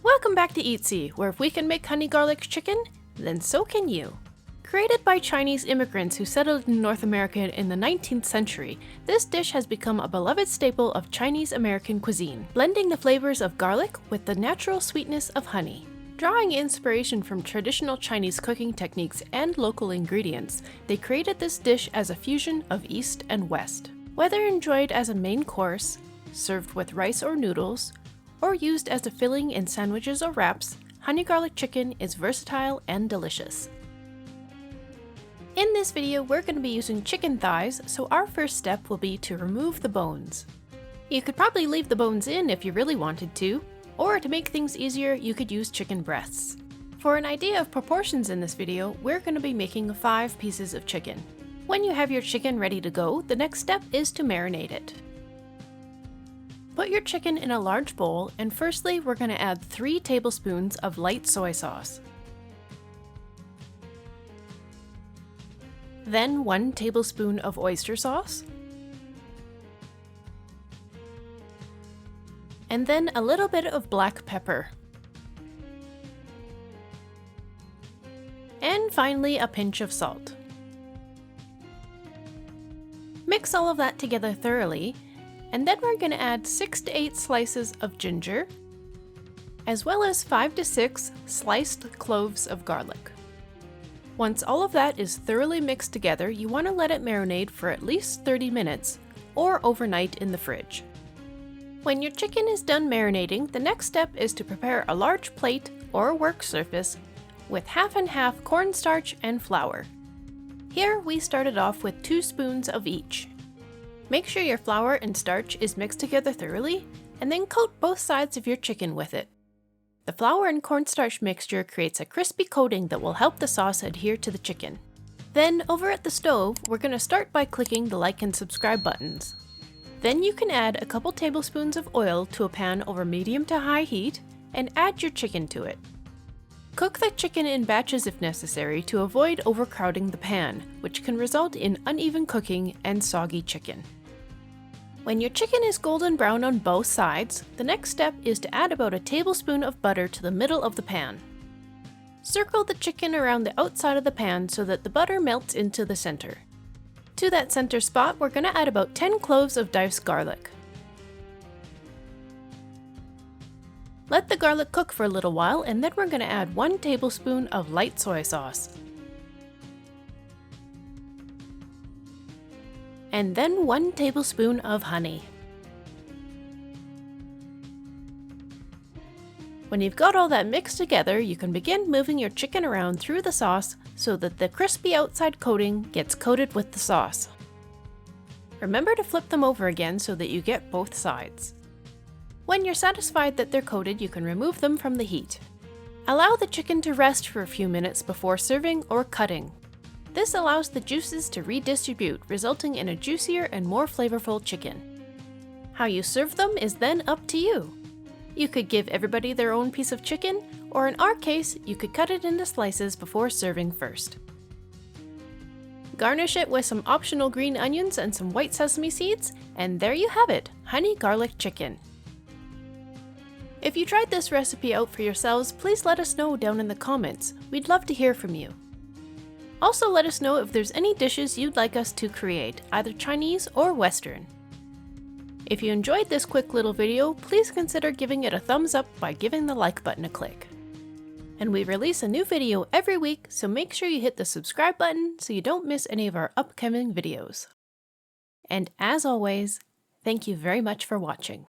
Welcome back to Eatsy, where if we can make honey garlic chicken, then so can you. Created by Chinese immigrants who settled in North America in the 19th century, this dish has become a beloved staple of Chinese American cuisine, blending the flavors of garlic with the natural sweetness of honey. Drawing inspiration from traditional Chinese cooking techniques and local ingredients, they created this dish as a fusion of East and West. Whether enjoyed as a main course, served with rice or noodles, or used as a filling in sandwiches or wraps, honey garlic chicken is versatile and delicious. In this video, we're going to be using chicken thighs, so our first step will be to remove the bones. You could probably leave the bones in if you really wanted to, or to make things easier, you could use chicken breasts. For an idea of proportions in this video, we're going to be making 5 pieces of chicken. When you have your chicken ready to go, the next step is to marinate it. Put your chicken in a large bowl, and firstly we're going to add 3 tablespoons of light soy sauce. Then 1 tablespoon of oyster sauce. And then a little bit of black pepper. And finally a pinch of salt. Mix all of that together thoroughly, and then we're going to add 6 to 8 slices of ginger, as well as 5 to 6 sliced cloves of garlic. Once all of that is thoroughly mixed together, you want to let it marinate for at least 30 minutes, or overnight in the fridge. When your chicken is done marinating, the next step is to prepare a large plate or work surface with half and half cornstarch and flour. Here we started off with 2 spoons of each. Make sure your flour and starch is mixed together thoroughly, and then coat both sides of your chicken with it. The flour and cornstarch mixture creates a crispy coating that will help the sauce adhere to the chicken. Then, over at the stove, we're going to start by clicking the like and subscribe buttons. Then you can add a couple tablespoons of oil to a pan over medium to high heat, and add your chicken to it. Cook the chicken in batches if necessary to avoid overcrowding the pan, which can result in uneven cooking and soggy chicken. When your chicken is golden brown on both sides, the next step is to add about a tablespoon of butter to the middle of the pan. Circle the chicken around the outside of the pan so that the butter melts into the center. To that center spot, we're going to add about 10 cloves of diced garlic. Let the garlic cook for a little while, and then we're going to add 1 tablespoon of light soy sauce. And then 1 tablespoon of honey. When you've got all that mixed together, you can begin moving your chicken around through the sauce so that the crispy outside coating gets coated with the sauce. Remember to flip them over again so that you get both sides. When you're satisfied that they're coated, you can remove them from the heat. Allow the chicken to rest for a few minutes before serving or cutting. This allows the juices to redistribute, resulting in a juicier and more flavorful chicken. How you serve them is then up to you. You could give everybody their own piece of chicken, or in our case, you could cut it into slices before serving first. Garnish it with some optional green onions and some white sesame seeds, and there you have it, honey garlic chicken. If you tried this recipe out for yourselves, please let us know down in the comments. We'd love to hear from you. Also, let us know if there's any dishes you'd like us to create, either Chinese or Western. If you enjoyed this quick little video, please consider giving it a thumbs up by giving the like button a click. And we release a new video every week, so make sure you hit the subscribe button so you don't miss any of our upcoming videos. And as always, thank you very much for watching.